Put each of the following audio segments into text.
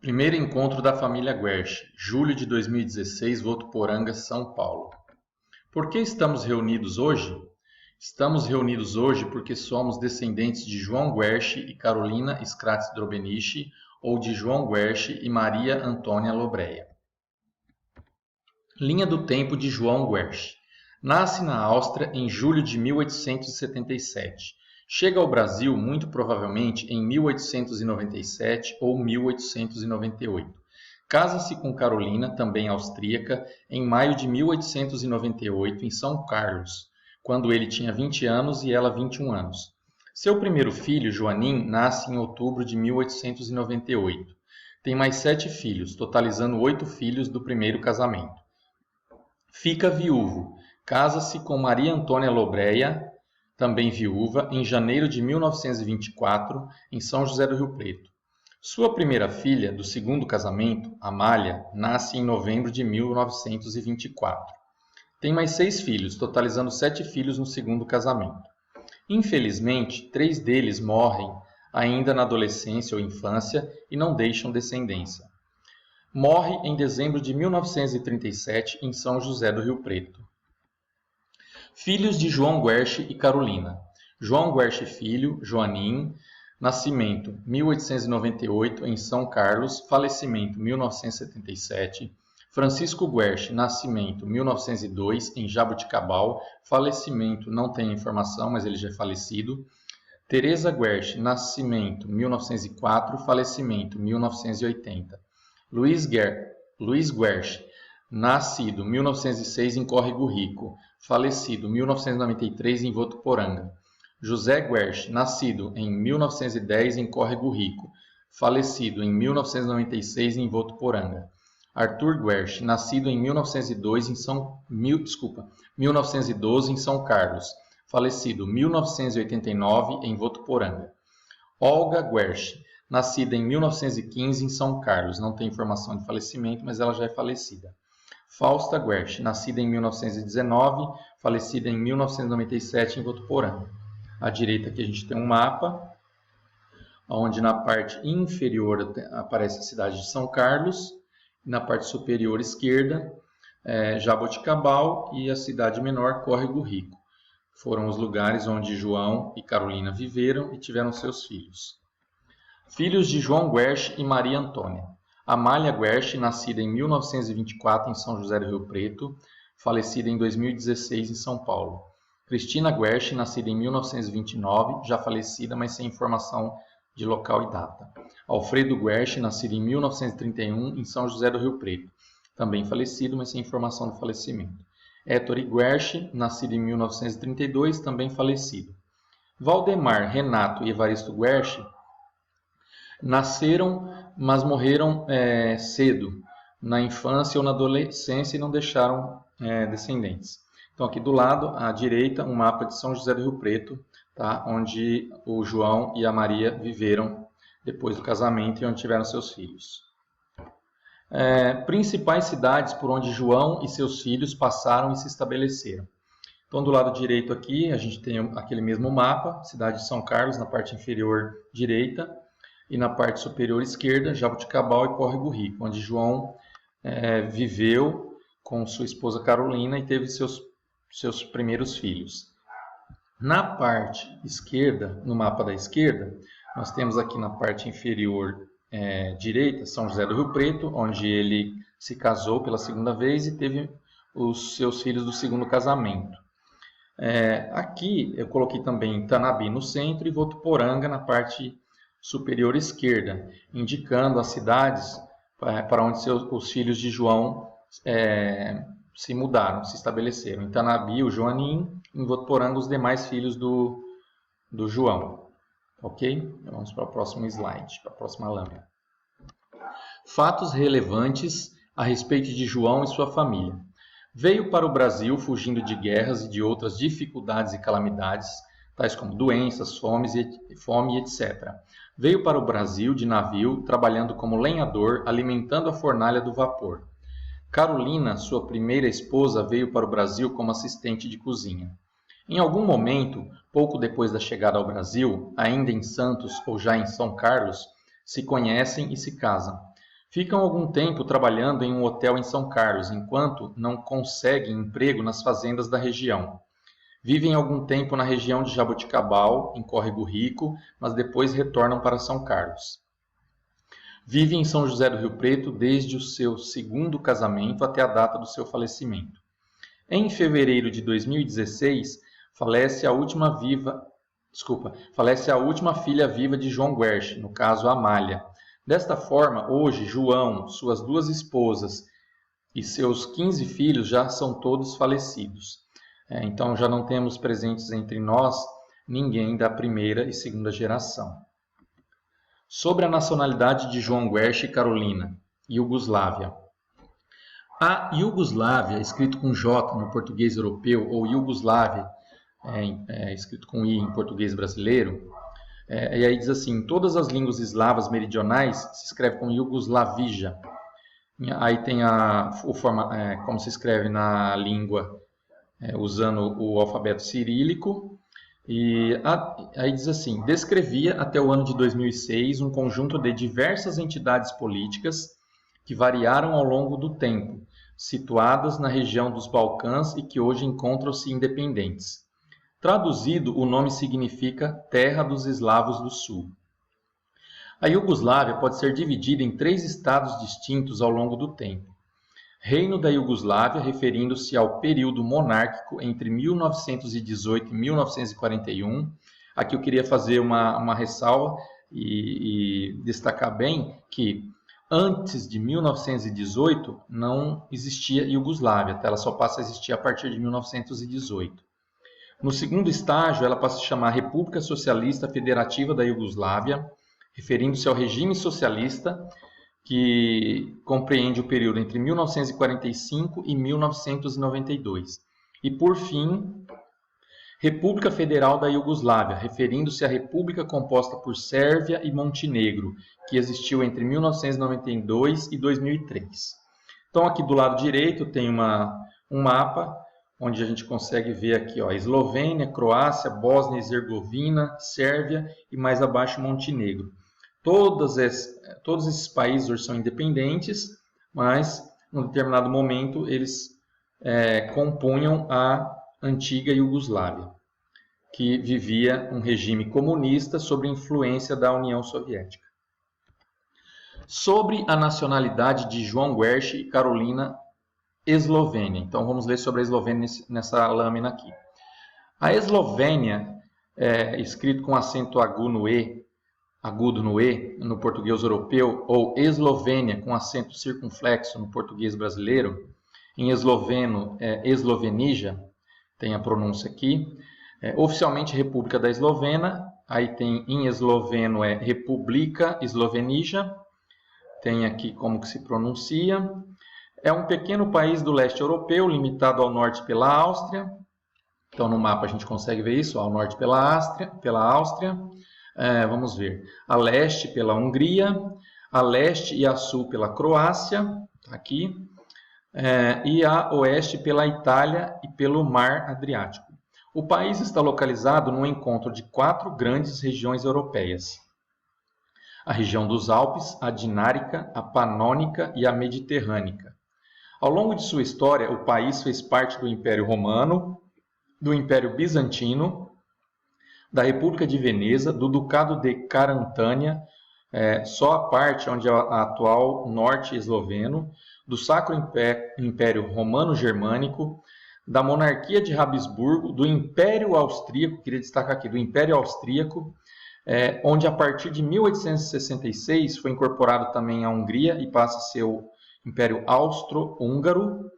Primeiro encontro da família Guerche, julho de 2016, Votuporanga, São Paulo. Por que estamos reunidos hoje? Estamos reunidos hoje porque somos descendentes de João Guerche e Carolina Scratz-Drobeniche, ou de João Guerche e Maria Antônia Lobreia. Linha do tempo de João Guerche. Nasce na Áustria em julho de 1877. Chega ao Brasil, muito provavelmente, em 1897 ou 1898. Casa-se com Carolina, também austríaca, em maio de 1898, em São Carlos, quando ele tinha 20 anos e ela 21 anos. Seu primeiro filho, Joanim, nasce em outubro de 1898. Tem mais 7 filhos, totalizando 8 filhos do primeiro casamento. Fica viúvo. Casa-se com Maria Antônia Lobreia, também viúva, em janeiro de 1924, em São José do Rio Preto. Sua primeira filha, do segundo casamento, Amália, nasce em novembro de 1924. Tem mais 6 filhos, totalizando 7 filhos no segundo casamento. Infelizmente, 3 deles morrem ainda na adolescência ou infância e não deixam descendência. Morre em dezembro de 1937, em São José do Rio Preto. Filhos de João Guerche e Carolina. João Guerche filho, Joanim, nascimento 1898 em São Carlos, falecimento 1977. Francisco Guerche, nascimento 1902 em Jaboticabal, falecimento não tem informação, mas ele já é falecido. Teresa Guerche, nascimento 1904, falecimento 1980. Luiz Guerche, nascido 1906 em Córrego Rico, falecido 1993 em Votuporanga. José Guerche, nascido em 1910 em Córrego Rico, falecido em 1996 em Votuporanga. Arthur Guerche, nascido em 1912 em São Carlos, falecido 1989 em Votuporanga. Olga Guerche, nascida em 1915 em São Carlos, não tem informação de falecimento, mas ela já é falecida. Fausta Guerche, nascida em 1919, falecida em 1997 em Votuporanga. À direita aqui a gente tem um mapa, onde na parte inferior aparece a cidade de São Carlos, e na parte superior esquerda, Jaboticabal, e a cidade menor, Córrego Rico. Foram os lugares onde João e Carolina viveram e tiveram seus filhos. Filhos de João Guerche e Maria Antônia. Amália Guerche, nascida em 1924 em São José do Rio Preto, falecida em 2016 em São Paulo. Cristina Guerche, nascida em 1929, já falecida, mas sem informação de local e data. Alfredo Guerche, nascido em 1931 em São José do Rio Preto, também falecido, mas sem informação do falecimento. Héctor Guerche, nascido em 1932, também falecido. Valdemar, Renato e Evaristo Guerche nasceram, mas morreram cedo, na infância ou na adolescência, e não deixaram descendentes. Então aqui do lado, à direita, um mapa de São José do Rio Preto, tá? Onde o João e a Maria viveram depois do casamento e onde tiveram seus filhos. Principais cidades por onde João e seus filhos passaram e se estabeleceram. Então do lado direito aqui, a gente tem aquele mesmo mapa, cidade de São Carlos, na parte inferior direita, e na parte superior esquerda, Jaboticabal e Córrego Rico, onde João viveu com sua esposa Carolina e teve seus primeiros filhos. Na parte esquerda, no mapa da esquerda, nós temos aqui na parte inferior direita, São José do Rio Preto, onde ele se casou pela segunda vez e teve os seus filhos do segundo casamento. Aqui eu coloquei também Tanabi no centro e Votuporanga na parte superior esquerda, indicando as cidades para onde os filhos de João se mudaram, se estabeleceram. Em Tanabi, o Joanim, em Votuporanga, os demais filhos do João. Ok? Vamos para o próximo slide, para a próxima lâmina. Fatos relevantes a respeito de João e sua família. Veio para o Brasil fugindo de guerras e de outras dificuldades e calamidades, tais como doenças, fome, etc. Veio para o Brasil de navio, trabalhando como lenhador, alimentando a fornalha do vapor. Carolina, sua primeira esposa, veio para o Brasil como assistente de cozinha. Em algum momento, pouco depois da chegada ao Brasil, ainda em Santos ou já em São Carlos, se conhecem e se casam. Ficam algum tempo trabalhando em um hotel em São Carlos, enquanto não conseguem emprego nas fazendas da região. Vivem algum tempo na região de Jaboticabal, em Córrego Rico, mas depois retornam para São Carlos. Vive em São José do Rio Preto desde o seu segundo casamento até a data do seu falecimento. Em fevereiro de 2016, falece a última filha viva de João Guerche, no caso Amália. Desta forma, hoje, João, suas 2 esposas e seus 15 filhos já são todos falecidos. Então, já não temos presentes entre nós ninguém da primeira e segunda geração. Sobre a nacionalidade de João Guerche e Carolina, Iugoslávia. A Iugoslávia, escrito com J no português europeu, ou Iugoslávia, escrito com I em português brasileiro, e aí diz assim: todas as línguas eslavas meridionais se escreve como Iugoslavija. Aí tem como se escreve na língua usando o alfabeto cirílico. E aí diz assim: descrevia até o ano de 2006 um conjunto de diversas entidades políticas que variaram ao longo do tempo, situadas na região dos Balcãs e que hoje encontram-se independentes. Traduzido, o nome significa Terra dos Eslavos do Sul. A Iugoslávia pode ser dividida em 3 estados distintos ao longo do tempo. Reino da Iugoslávia, referindo-se ao período monárquico entre 1918 e 1941. Aqui eu queria fazer uma ressalva e destacar bem que antes de 1918 não existia Iugoslávia, ela só passa a existir a partir de 1918. No segundo estágio, ela passa a se chamar República Socialista Federativa da Iugoslávia, referindo-se ao regime socialista que compreende o período entre 1945 e 1992. E, por fim, República Federal da Iugoslávia, referindo-se à república composta por Sérvia e Montenegro, que existiu entre 1992 e 2003. Então, aqui do lado direito tem um mapa onde a gente consegue ver aqui, Eslovênia, Croácia, Bósnia e Herzegovina, Sérvia e mais abaixo Montenegro. Todos esses países hoje são independentes, mas em um determinado momento eles compunham a antiga Iugoslávia, que vivia um regime comunista sob influência da União Soviética. Sobre a nacionalidade de João Guerche e Carolina Eslovênia. Então vamos ler sobre a Eslovênia nessa lâmina aqui. A Eslovênia, escrito com acento agudo no E, no português europeu, ou Eslovênia com acento circunflexo no português brasileiro, em esloveno Eslovenija, tem a pronúncia aqui, oficialmente República da Eslovênia, aí tem em esloveno Republika Slovenija, tem aqui como que se pronuncia. É um pequeno país do leste europeu, limitado ao norte pela Áustria. Então, no mapa a gente consegue ver isso, ao norte pela Áustria. Vamos ver. A leste pela Hungria, a leste e a sul pela Croácia, tá aqui. E a oeste pela Itália e pelo Mar Adriático. O país está localizado no encontro de 4 grandes regiões europeias. A região dos Alpes, a Dinárica, a Panônica e a Mediterrânica. Ao longo de sua história, o país fez parte do Império Romano, do Império Bizantino, da República de Veneza, do Ducado de Carantânia, só a parte onde é a atual norte esloveno, do Sacro Império Romano-Germânico, da Monarquia de Habsburgo, do Império Austríaco, queria destacar aqui, do Império Austríaco, onde a partir de 1866 foi incorporado também a Hungria e passa a ser o Império Austro-Húngaro,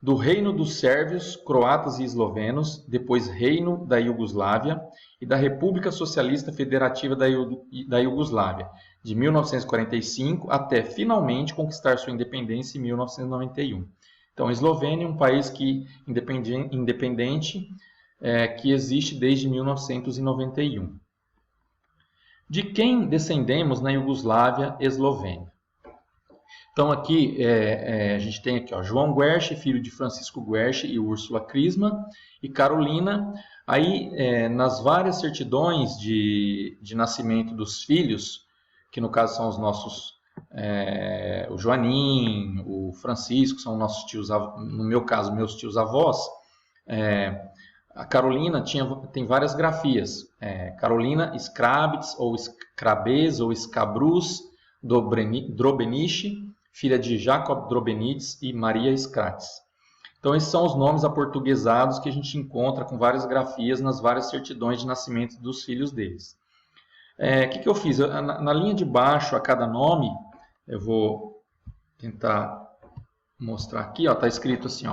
do Reino dos Sérvios, Croatas e Eslovenos, depois Reino da Iugoslávia e da República Socialista Federativa da Iugoslávia, de 1945 até finalmente conquistar sua independência em 1991. Então, a Eslovênia é um país independente que existe desde 1991. De quem descendemos na Iugoslávia eslovênia? Então aqui a gente tem aqui, João Guerche, filho de Francisco Guerche e Úrsula Crisma, e Carolina. Aí nas várias certidões de nascimento dos filhos, que no caso são os nossos o Joanim, o Francisco, são nossos tios, no meu caso, meus tios avós. A Carolina tem várias grafias. Carolina Scrabitz, ou Scrabez, ou Scabruz Drobenich, filha de Jacob Drobenitz e Maria Scratz. Então, esses são os nomes aportuguesados que a gente encontra com várias grafias nas várias certidões de nascimento dos filhos deles. O que eu fiz? Na linha de baixo, a cada nome, eu vou tentar mostrar aqui. Está escrito assim,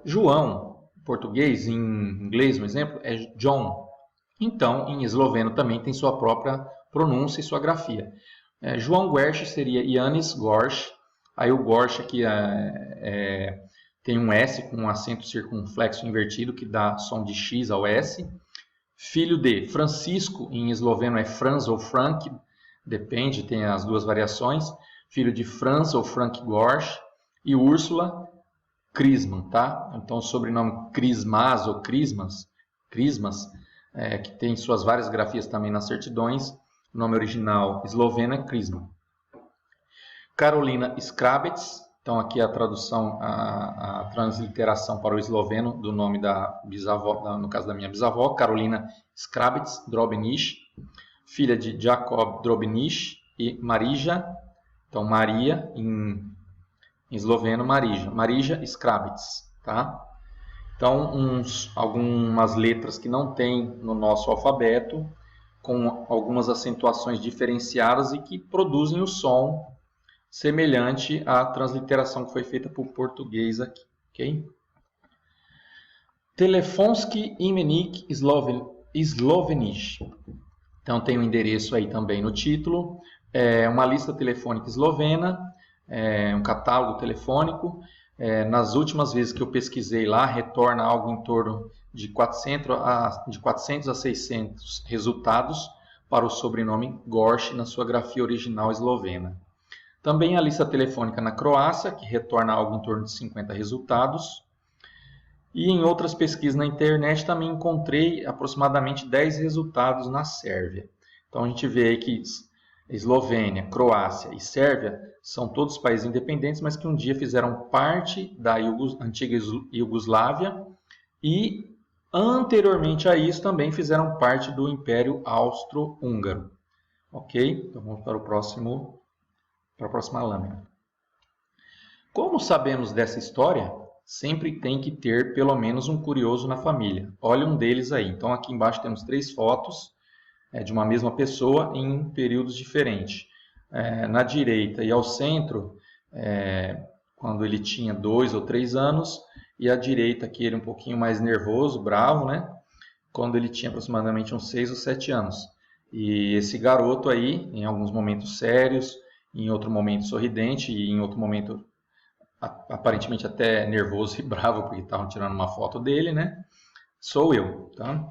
João, em português, em inglês, um exemplo, é John. Então, em esloveno também tem sua própria pronúncia e sua grafia. João Guerch seria Janis Gorch. Aí o Gorch aqui tem um S com um acento circunflexo invertido que dá som de X ao S. Filho de Francisco, em esloveno é Franz ou Frank, depende, tem as duas variações. Filho de Franz ou Frank Gorch. E Úrsula Crisman, tá? Então o sobrenome Crismas ou Crismas, que tem suas várias grafias também nas certidões. O nome original esloveno é Crisman. Carolina Scrabetz. Então aqui a tradução, a transliteração para o esloveno do nome da bisavó, no caso da minha bisavó, Carolina Scrabetz Drobenich, filha de Jacob Drobenich e Marija, então Maria em esloveno Marija Scrabetz, tá? Então algumas letras que não tem no nosso alfabeto, com algumas acentuações diferenciadas e que produzem o som semelhante à transliteração que foi feita para o português aqui, ok? Telefonski imenik Slovenich. Então tem o endereço aí também no título. Uma lista telefônica eslovena, um catálogo telefônico. Nas últimas vezes que eu pesquisei lá, retorna algo em torno de 400 a 600 resultados para o sobrenome Gorch na sua grafia original eslovena. Também a lista telefônica na Croácia, que retorna algo em torno de 50 resultados. E em outras pesquisas na internet também encontrei aproximadamente 10 resultados na Sérvia. Então a gente vê aí que Eslovênia, Croácia e Sérvia são todos países independentes, mas que um dia fizeram parte da antiga Iugoslávia e anteriormente a isso também fizeram parte do Império Austro-Húngaro. Ok? Então vamos para a próxima lâmina. Como sabemos dessa história? Sempre tem que ter pelo menos um curioso na família. Olha um deles aí. Então aqui embaixo temos 3 fotos de uma mesma pessoa em períodos diferentes. Na direita e ao centro, quando ele tinha 2 ou 3 anos, e à direita aqui ele um pouquinho mais nervoso, bravo, né? Quando ele tinha aproximadamente uns 6 ou 7 anos. E esse garoto aí, em alguns momentos sérios, em outro momento sorridente e em outro momento aparentemente até nervoso e bravo porque estavam tirando uma foto dele, né? Sou eu, tá?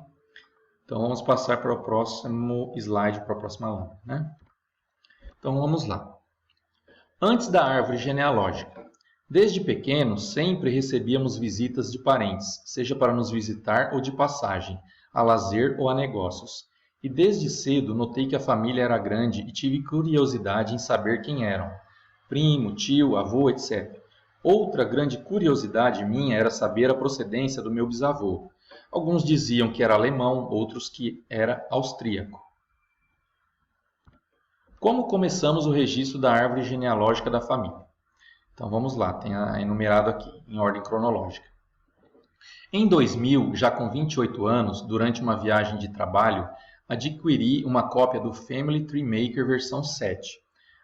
Então vamos passar para o próximo slide, para a próxima lâmina, né? Então vamos lá. Antes da árvore genealógica. Desde pequenos sempre recebíamos visitas de parentes, seja para nos visitar ou de passagem, a lazer ou a negócios. E desde cedo notei que a família era grande e tive curiosidade em saber quem eram. Primo, tio, avô, etc. Outra grande curiosidade minha era saber a procedência do meu bisavô. Alguns diziam que era alemão, outros que era austríaco. Como começamos o registro da árvore genealógica da família? Então vamos lá, tem enumerado aqui, em ordem cronológica. Em 2000, já com 28 anos, durante uma viagem de trabalho, adquiri uma cópia do Family Tree Maker versão 7.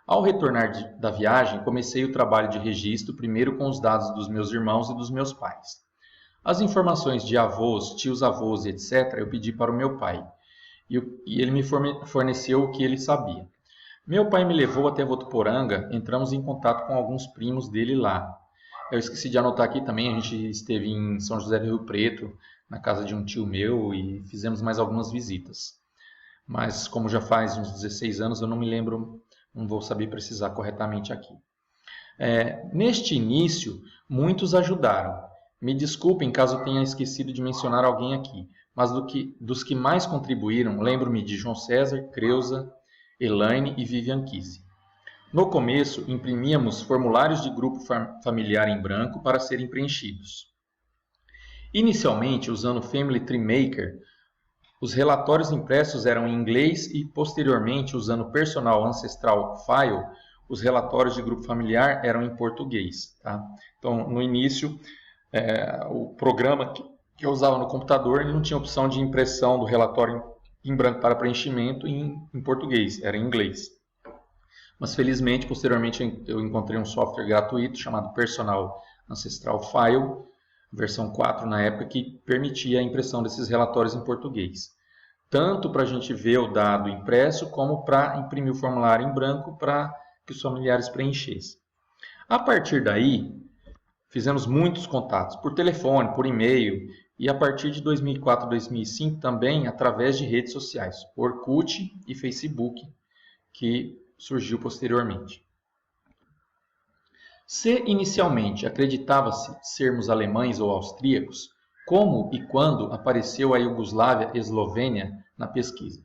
Ao retornar da viagem, comecei o trabalho de registro primeiro com os dados dos meus irmãos e dos meus pais. As informações de avós, tios-avós, etc., eu pedi para o meu pai, e ele me forneceu o que ele sabia. Meu pai me levou até Votuporanga, entramos em contato com alguns primos dele lá. Eu esqueci de anotar aqui também, a gente esteve em São José do Rio Preto, na casa de um tio meu, e fizemos mais algumas visitas. Mas como já faz uns 16 anos, eu não me lembro, não vou saber precisar corretamente aqui. Neste início, muitos ajudaram. Me desculpem caso tenha esquecido de mencionar alguém aqui, mas dos que mais contribuíram, lembro-me de João César, Creuza, Elaine e Vivian Kise. No começo, imprimíamos formulários de grupo familiar em branco para serem preenchidos. Inicialmente, usando o Family Tree Maker, os relatórios impressos eram em inglês e, posteriormente, usando o Personal Ancestral File, os relatórios de grupo familiar eram em português. Tá? Então, no início, o programa que eu usava no computador ele não tinha opção de impressão do relatório em branco para preenchimento em português, era em inglês. Mas, felizmente, posteriormente, eu encontrei um software gratuito chamado Personal Ancestral File, versão 4 na época, que permitia a impressão desses relatórios em português. Tanto para a gente ver o dado impresso, como para imprimir o formulário em branco para que os familiares preenchessem. A partir daí, fizemos muitos contatos, por telefone, por e-mail, e a partir de 2004, 2005 também através de redes sociais, Orkut e Facebook, que surgiu posteriormente. Se inicialmente acreditava-se sermos alemães ou austríacos, como e quando apareceu a Iugoslávia e Eslovênia na pesquisa?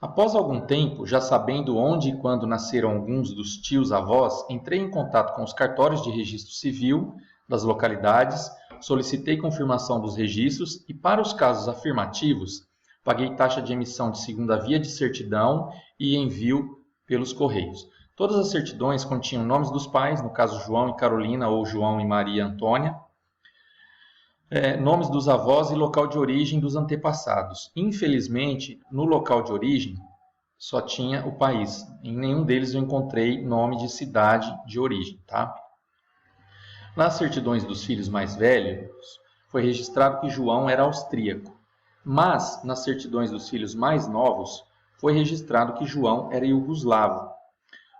Após algum tempo, já sabendo onde e quando nasceram alguns dos tios-avós, entrei em contato com os cartórios de registro civil das localidades, solicitei confirmação dos registros e, para os casos afirmativos, paguei taxa de emissão de segunda via de certidão e envio pelos correios. Todas as certidões continham nomes dos pais, no caso João e Carolina ou João e Maria Antônia, nomes dos avós e local de origem dos antepassados. Infelizmente, no local de origem, só tinha o país. Em nenhum deles eu encontrei nome de cidade de origem. Tá? Nas certidões dos filhos mais velhos, foi registrado que João era austríaco. Mas, nas certidões dos filhos mais novos, foi registrado que João era iugoslavo.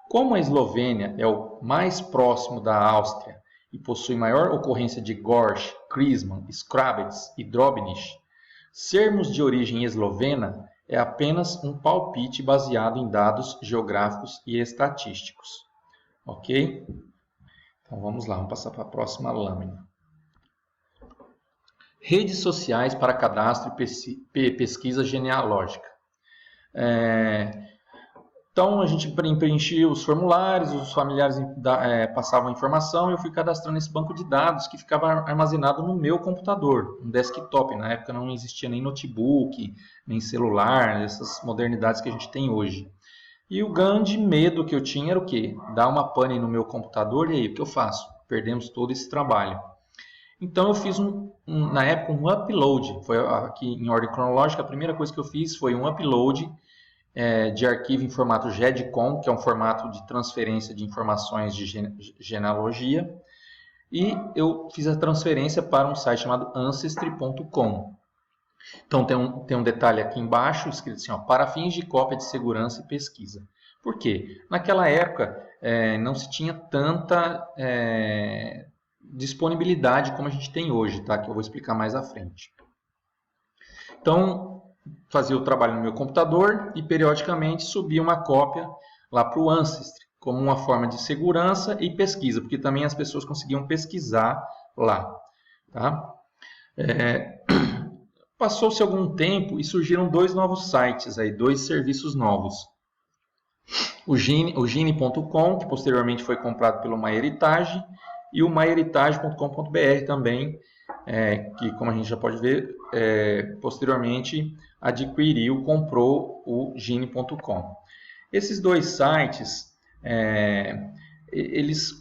Como a Eslovênia é o mais próximo da Áustria e possui maior ocorrência de Gorz, Krisman, Skrabetz e Drobnice, sermos de origem eslovena é apenas um palpite baseado em dados geográficos e estatísticos. Ok? Então vamos lá, vamos passar para a próxima lâmina. Redes sociais para cadastro e pesquisa genealógica. Então, a gente preenchia os formulários, os familiares passavam a informação e eu fui cadastrando esse banco de dados que ficava armazenado no meu computador, um desktop. Na época não existia nem notebook, nem celular, essas modernidades que a gente tem hoje. E o grande medo que eu tinha era o quê? Dar uma pane no meu computador e aí, o que eu faço? Perdemos todo esse trabalho. Então, eu fiz na época um upload. Foi aqui em ordem cronológica, a primeira coisa que eu fiz foi um upload de arquivo em formato GEDCOM, que é um formato de transferência de informações de genealogia, e eu fiz a transferência para um site chamado Ancestry.com. Então tem um detalhe aqui embaixo, escrito assim, ó, para fins de cópia de segurança e pesquisa. Por quê? Naquela época não se tinha tanta disponibilidade como a gente tem hoje, tá? Que eu vou explicar mais à frente. Então, fazia o trabalho no meu computador e periodicamente subia uma cópia lá para o Ancestry, como uma forma de segurança e pesquisa, porque também as pessoas conseguiam pesquisar lá. Tá? Passou-se algum tempo e surgiram dois novos sites, dois serviços novos. O Gine.com, que posteriormente foi comprado pelo MyHeritage, e o myheritage.com.br também, que, como a gente já pode ver, posteriormente comprou o Gine.com. Esses dois sites,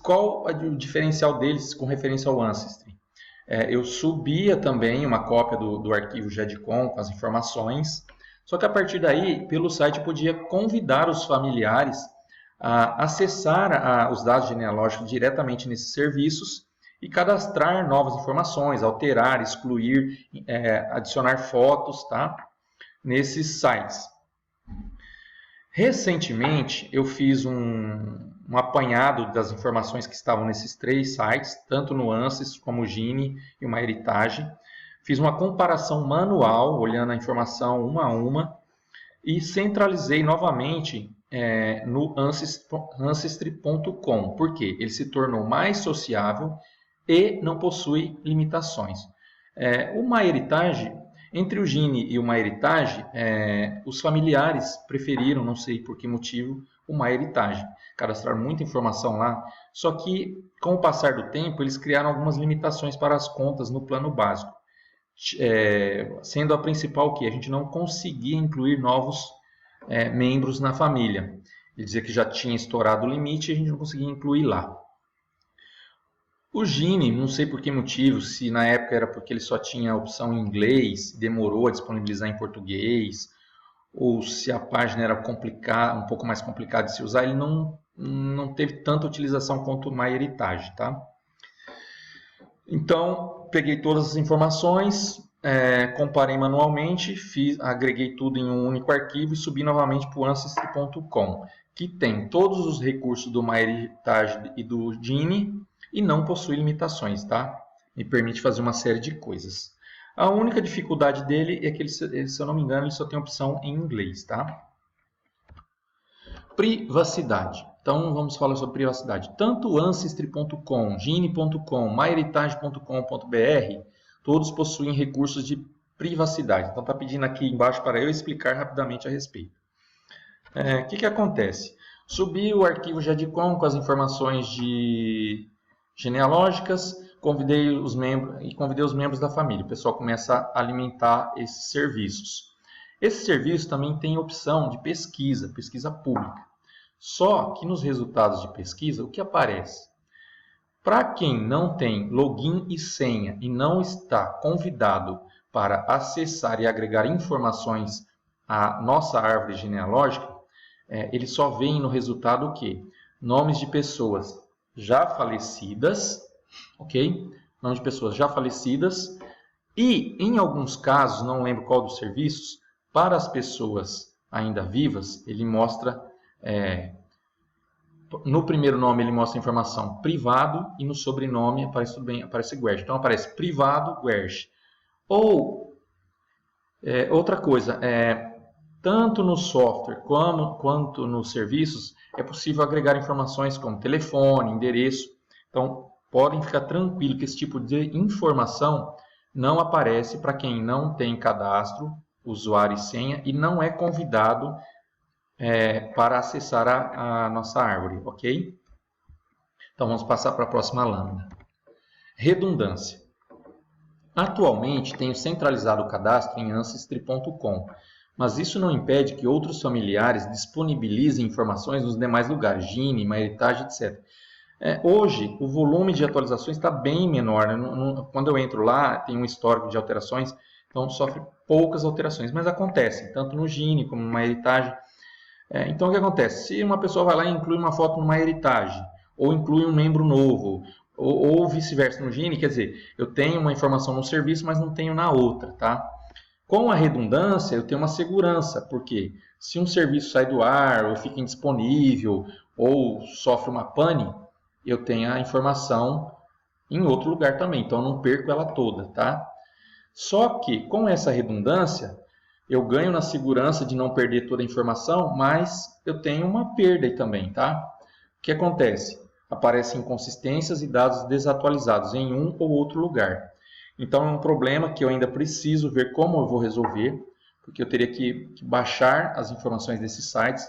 qual o diferencial deles com referência ao Ancestry? Eu subia também uma cópia do arquivo GEDCOM com as informações, só que a partir daí, pelo site, eu podia convidar os familiares a acessar os dados genealógicos diretamente nesses serviços e cadastrar novas informações, alterar, excluir, adicionar fotos, tá? Nesses sites. Recentemente, eu fiz um apanhado das informações que estavam nesses três sites, tanto no Ancestry como o Gine e o MyHeritage. Fiz uma comparação manual, olhando a informação uma a uma, e centralizei novamente no Ancestry.com. Por quê? Ele se tornou mais sociável e não possui limitações. O MyHeritage, entre o Gine e o MyHeritage, os familiares preferiram, não sei por que motivo, o MyHeritage. Cadastraram muita informação lá, só que com o passar do tempo eles criaram algumas limitações para as contas no plano básico. Sendo a principal que a gente não conseguia incluir novos membros na família. Ele dizia que já tinha estourado o limite e a gente não conseguia incluir lá. O Gini, não sei por que motivo, se na época era porque ele só tinha a opção em inglês, demorou a disponibilizar em português, ou se a página era um pouco mais complicada de se usar, ele não teve tanta utilização quanto o MyHeritage, tá? Então, peguei todas as informações, comparei manualmente, agreguei tudo em um único arquivo e subi novamente para o Ancestry.com, que tem todos os recursos do MyHeritage e do Gini e não possui limitações, tá? Me permite fazer uma série de coisas. A única dificuldade dele é que, se eu não me engano, ele só tem opção em inglês, tá? Privacidade. Então, vamos falar sobre privacidade. Tanto o Ancestry.com, Gini.com, MyHeritage.com.br, todos possuem recursos de privacidade. Então, está pedindo aqui embaixo para eu explicar rapidamente a respeito. O que acontece? Subi o arquivo JADICOM com as informações genealógicas, convidei os membros da família. O pessoal começa a alimentar esses serviços. Esse serviço também tem opção de pesquisa pública. Só que nos resultados de pesquisa, o que aparece? Para quem não tem login e senha e não está convidado para acessar e agregar informações à nossa árvore genealógica, ele só vê no resultado o quê? Nomes de pessoas já falecidas, ok? Nome de pessoas já falecidas e, em alguns casos, não lembro qual dos serviços, para as pessoas ainda vivas, ele mostra... no primeiro nome ele mostra informação privado e no sobrenome aparece Guerch. Então aparece privado Guerch. Ou outra coisa, tanto no software quanto nos serviços é possível agregar informações como telefone, endereço. Então podem ficar tranquilos que esse tipo de informação não aparece para quem não tem cadastro, usuário e senha e não é convidado para acessar a nossa árvore, ok? Então vamos passar para a próxima lâmina. Redundância. Atualmente tenho centralizado o cadastro em Ancestry.com, mas isso não impede que outros familiares disponibilizem informações nos demais lugares, Gini, MyHeritage, etc. Hoje o volume de atualizações está bem menor, né? Quando eu entro lá tem um histórico de alterações, então sofre poucas alterações, mas acontecem, tanto no Gini como no MyHeritage. Então, o que acontece? Se uma pessoa vai lá e inclui uma foto no MyHeritage, ou inclui um membro novo, ou vice-versa no Gini, quer dizer, eu tenho uma informação no serviço, mas não tenho na outra, tá? Com a redundância, eu tenho uma segurança, porque se um serviço sai do ar, ou fica indisponível, ou sofre uma pane, eu tenho a informação em outro lugar também, então eu não perco ela toda, tá? Só que, com essa redundância, eu ganho na segurança de não perder toda a informação, mas eu tenho uma perda aí também, tá? O que acontece? Aparecem inconsistências e dados desatualizados em um ou outro lugar. Então é um problema que eu ainda preciso ver como eu vou resolver, porque eu teria que baixar as informações desses sites,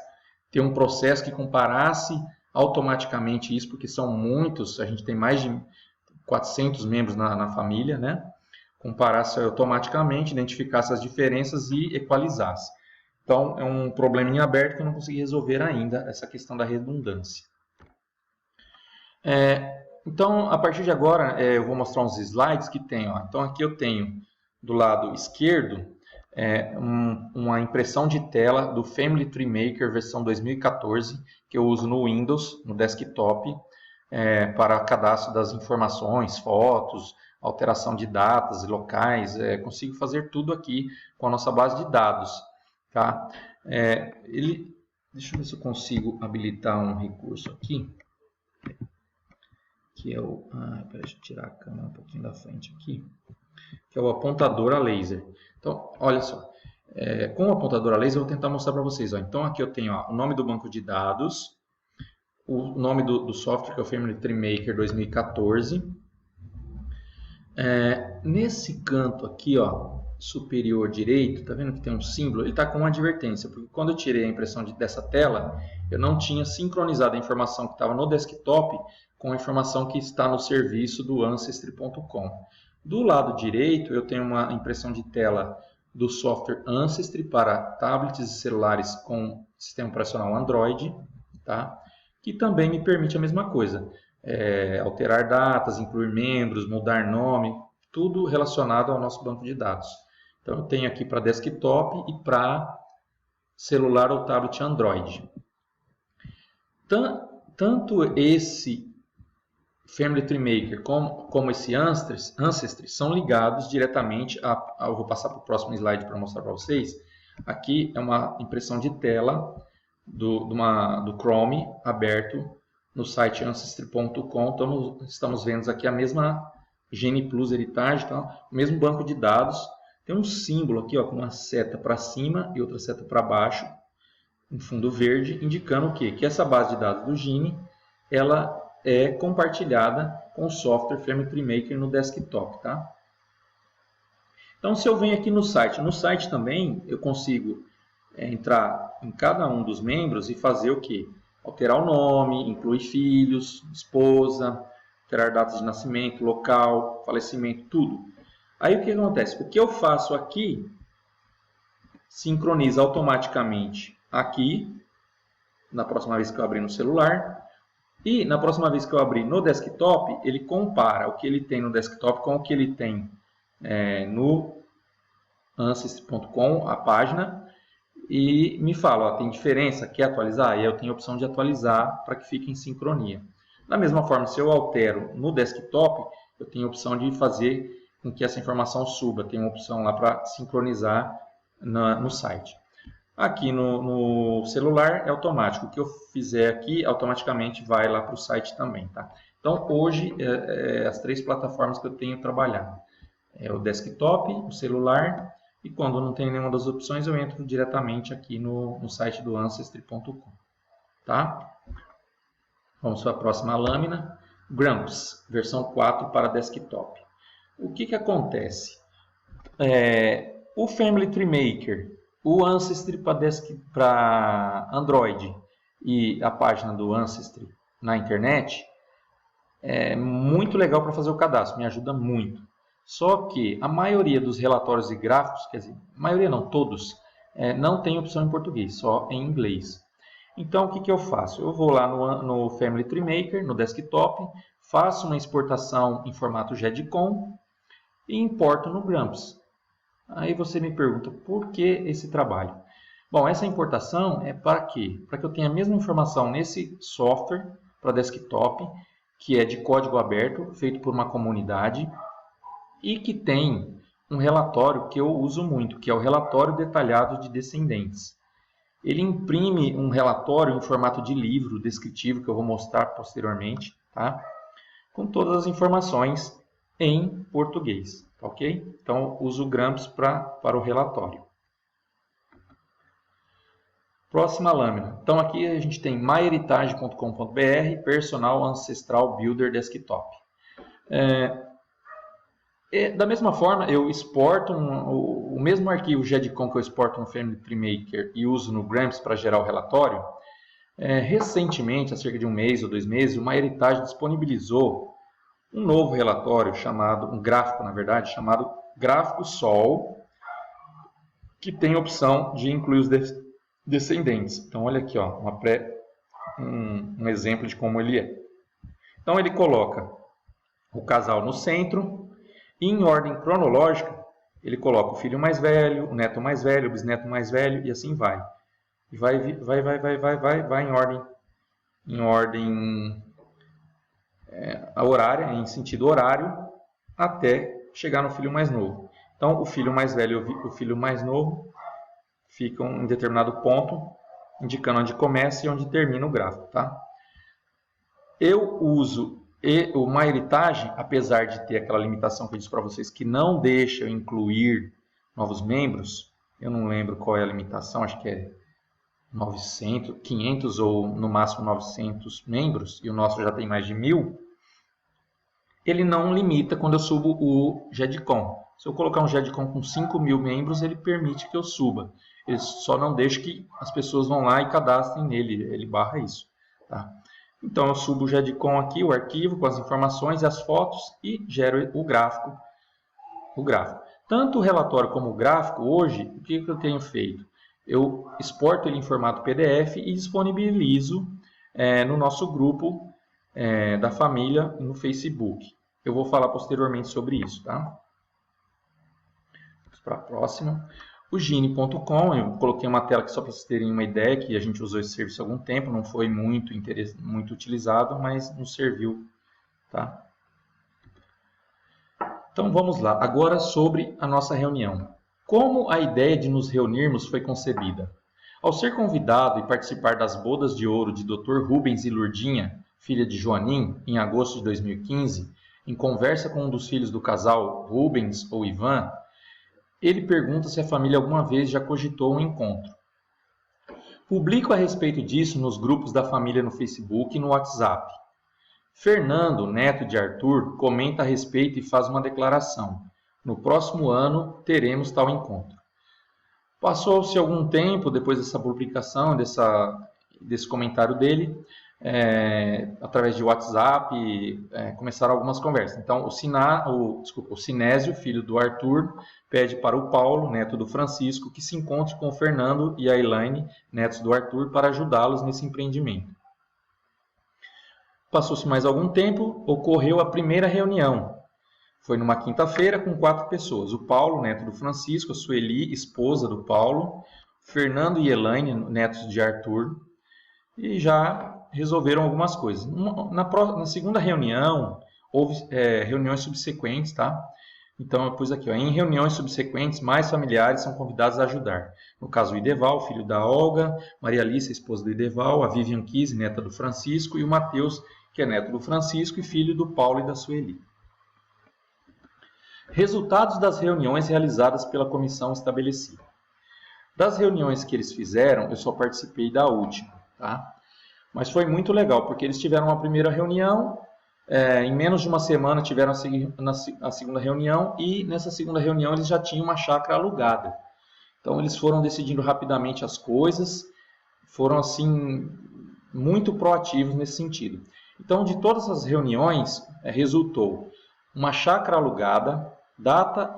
ter um processo que comparasse automaticamente isso, porque são muitos, a gente tem mais de 400 membros na família, né? Comparasse automaticamente, identificasse as diferenças e equalizasse. Então, é um problema em aberto que eu não consegui resolver ainda, essa questão da redundância. Então, a partir de agora, eu vou mostrar uns slides que tem. Então, aqui eu tenho, do lado esquerdo, uma impressão de tela do Family Tree Maker versão 2014, que eu uso no Windows, no desktop, para cadastro das informações, fotos, alteração de datas e locais, consigo fazer tudo aqui com a nossa base de dados. Tá? Deixa eu ver se eu consigo habilitar um recurso aqui, que é o... deixa eu tirar a câmera um pouquinho da frente aqui, que é o apontador a laser. Então, olha só, com o apontador a laser eu vou tentar mostrar para vocês. Então, aqui eu tenho o nome do banco de dados, o nome do software, que é o Family Tree Maker 2014, nesse canto aqui, superior direito, tá vendo que tem um símbolo? Ele está com uma advertência, porque quando eu tirei a impressão dessa tela, eu não tinha sincronizado a informação que estava no desktop com a informação que está no serviço do Ancestry.com. Do lado direito, eu tenho uma impressão de tela do software Ancestry para tablets e celulares com sistema operacional Android, tá? Que também me permite a mesma coisa, alterar datas, incluir membros, mudar nome, tudo relacionado ao nosso banco de dados. Então, eu tenho aqui para desktop e para celular ou tablet Android. Tanto esse Family Tree Maker como esse Ancestry são ligados diretamente eu vou passar para o próximo slide para mostrar para vocês. Aqui é uma impressão de tela do Chrome aberto no site Ancestry.com. Então, estamos vendo aqui a mesma Gene Plus Heritage, tá? O mesmo banco de dados. Tem um símbolo aqui, ó, com uma seta para cima e outra seta para baixo, em fundo verde, indicando o quê? Que essa base de dados do Gene, ela é compartilhada com o software Family Tree Maker no desktop, tá? Então, se eu venho aqui no site também eu consigo entrar em cada um dos membros e fazer o quê? Alterar o nome, incluir filhos, esposa, alterar datas de nascimento, local, falecimento, tudo. Aí o que acontece? O que eu faço aqui sincroniza automaticamente aqui, na próxima vez que eu abrir no celular, e na próxima vez que eu abrir no desktop, ele compara o que ele tem no desktop com o que ele tem no Ancestry.com, a página, e me fala, ó, tem diferença, quer atualizar? E eu tenho a opção de atualizar para que fique em sincronia. Da mesma forma, se eu altero no desktop, eu tenho a opção de fazer com que essa informação suba. Tem uma opção lá para sincronizar no site. Aqui no celular é automático. O que eu fizer aqui, automaticamente vai lá para o site também. Tá? Então, hoje, as três plataformas que eu tenho trabalhado. É o desktop, o celular, e quando não tem nenhuma das opções, eu entro diretamente aqui no site do Ancestry.com. Tá? Vamos para a próxima lâmina. Grumps, versão 4 para desktop. O que acontece? O Family Tree Maker, o Ancestry para Android e a página do Ancestry na internet é muito legal para fazer o cadastro, me ajuda muito. Só que a maioria dos relatórios e gráficos, quer dizer, a maioria não, todos, não tem opção em português, só em inglês. Então, o que eu faço? Eu vou lá no Family Tree Maker, no desktop, faço uma exportação em formato GEDCOM e importo no Grumps. Aí você me pergunta, por que esse trabalho? Bom, essa importação é para quê? Para que eu tenha a mesma informação nesse software para desktop, que é de código aberto, feito por uma comunidade, e que tem um relatório que eu uso muito, que é o relatório detalhado de descendentes. Ele imprime um relatório em formato de livro descritivo, que eu vou mostrar posteriormente, tá? Com todas as informações em português, tá ok? Então, uso o Grumps para o relatório. Próxima lâmina. Então, aqui a gente tem myheritage.com.br, Personal Ancestral Builder Desktop. Da mesma forma, eu exporto o mesmo arquivo GEDCOM que eu exporto no Family Tree Maker e uso no Grumps para gerar o relatório. Recentemente, há cerca de um mês ou 2 meses, o MyHeritage disponibilizou um novo relatório um gráfico, na verdade, chamado Gráfico Sol, que tem a opção de incluir os descendentes. Então, olha aqui, ó, um exemplo de como ele é. Então, ele coloca o casal no centro. E em ordem cronológica, ele coloca o filho mais velho, o neto mais velho, o bisneto mais velho, e assim vai. E vai em ordem horária, em sentido horário, até chegar no filho mais novo. Então, o filho mais velho e o filho mais novo ficam em determinado ponto, indicando onde começa e onde termina o gráfico. Tá? Eu uso o MyHeritage, apesar de ter aquela limitação que eu disse para vocês, que não deixa eu incluir novos membros, eu não lembro qual é a limitação, acho que é 900, 500 ou no máximo 900 membros, e o nosso já tem mais de 1000, ele não limita quando eu subo o GEDCOM. Se eu colocar um GEDCOM com 5.000 membros, ele permite que eu suba. ele só não deixa que as pessoas vão lá e cadastrem nele, ele barra isso. Tá? Então eu subo o GEDCOM aqui, o arquivo com as informações e as fotos e gero o gráfico. Tanto o relatório como o gráfico, hoje, o que eu tenho feito? Eu exporto ele em formato PDF e disponibilizo no nosso grupo da família no Facebook. Eu vou falar posteriormente sobre isso, tá? Vamos para a próxima. O Gini.com, eu coloquei uma tela aqui só para vocês terem uma ideia, que a gente usou esse serviço há algum tempo, não foi muito utilizado, mas nos serviu, tá? Então vamos lá, agora sobre a nossa reunião. Como a ideia de nos reunirmos foi concebida? Ao ser convidado e participar das bodas de ouro de Dr. Rubens e Lurdinha, filha de Joanim, em agosto de 2015, em conversa com um dos filhos do casal, Rubens ou Ivan, ele pergunta se a família alguma vez já cogitou um encontro. Publico a respeito disso nos grupos da família no Facebook e no WhatsApp. Fernando, neto de Arthur, comenta a respeito e faz uma declaração. No próximo ano teremos tal encontro. Passou-se algum tempo depois dessa publicação, desse comentário dele, através de WhatsApp, começaram algumas conversas. Então, o Sinésio, filho do Arthur, pede para o Paulo, neto do Francisco, que se encontre com o Fernando e a Elaine, netos do Arthur, para ajudá-los nesse empreendimento. Passou-se mais algum tempo, ocorreu a primeira reunião. Foi numa quinta-feira com 4 pessoas. O Paulo, neto do Francisco, a Sueli, esposa do Paulo, Fernando e Elaine, netos de Arthur, e já resolveram algumas coisas. Na segunda reunião, houve reuniões subsequentes, tá? Então eu pus aqui, ó, em reuniões subsequentes, mais familiares são convidados a ajudar. No caso, o Ideval, filho da Olga, Maria Alice, esposa do Ideval, a Vivian Kise, neta do Francisco, e o Matheus, que é neto do Francisco e filho do Paulo e da Sueli. Resultados das reuniões realizadas pela comissão estabelecida. Das reuniões que eles fizeram, eu só participei da última, tá? Mas foi muito legal, porque eles tiveram uma primeira reunião, em menos de uma semana tiveram a segunda reunião, e nessa segunda reunião eles já tinham uma chácara alugada. Então eles foram decidindo rapidamente as coisas, foram assim muito proativos nesse sentido. Então, de todas as reuniões, resultou uma chácara alugada, data,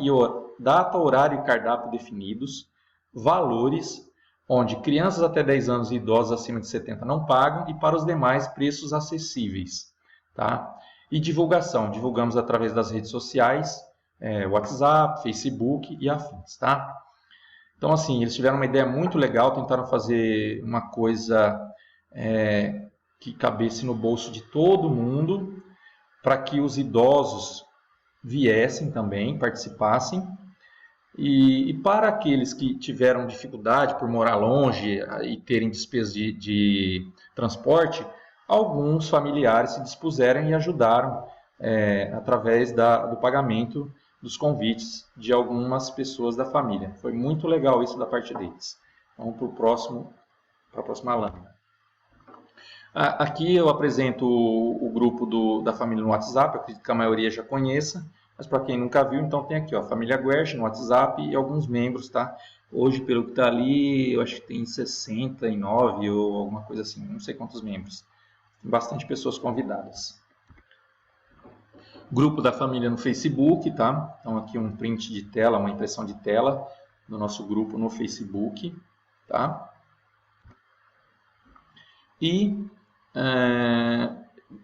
horário e cardápio definidos, valores, onde crianças até 10 anos e idosos acima de 70 não pagam, e para os demais, preços acessíveis. Tá? E divulgação, divulgamos através das redes sociais, WhatsApp, Facebook e afins. Tá? Então, assim, eles tiveram uma ideia muito legal, tentaram fazer uma coisa que cabesse no bolso de todo mundo, para que os idosos viessem também, participassem, e para aqueles que tiveram dificuldade por morar longe e terem despesas de transporte, alguns familiares se dispuseram e ajudaram através do pagamento dos convites de algumas pessoas da família. Foi muito legal isso da parte deles. Vamos para a próxima lâmina. Aqui eu apresento o grupo da família no WhatsApp, eu acredito que a maioria já conheça, mas para quem nunca viu, então tem aqui, ó, a família Guerch no WhatsApp e alguns membros, tá? Hoje, pelo que está ali, eu acho que tem 69 ou alguma coisa assim, não sei quantos membros. Tem bastante pessoas convidadas. Grupo da família no Facebook, tá? Então aqui um print de tela, uma impressão de tela do nosso grupo no Facebook, tá? E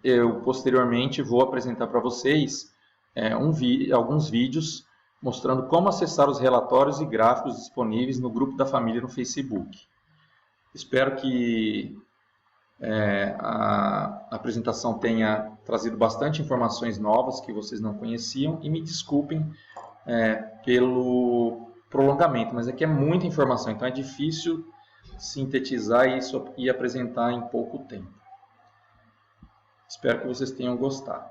eu posteriormente vou apresentar para vocês alguns vídeos mostrando como acessar os relatórios e gráficos disponíveis no grupo da família no Facebook. Espero que a apresentação tenha trazido bastante informações novas que vocês não conheciam, e me desculpem pelo prolongamento, mas aqui é muita informação, então é difícil sintetizar isso e apresentar em pouco tempo. Espero que vocês tenham gostado.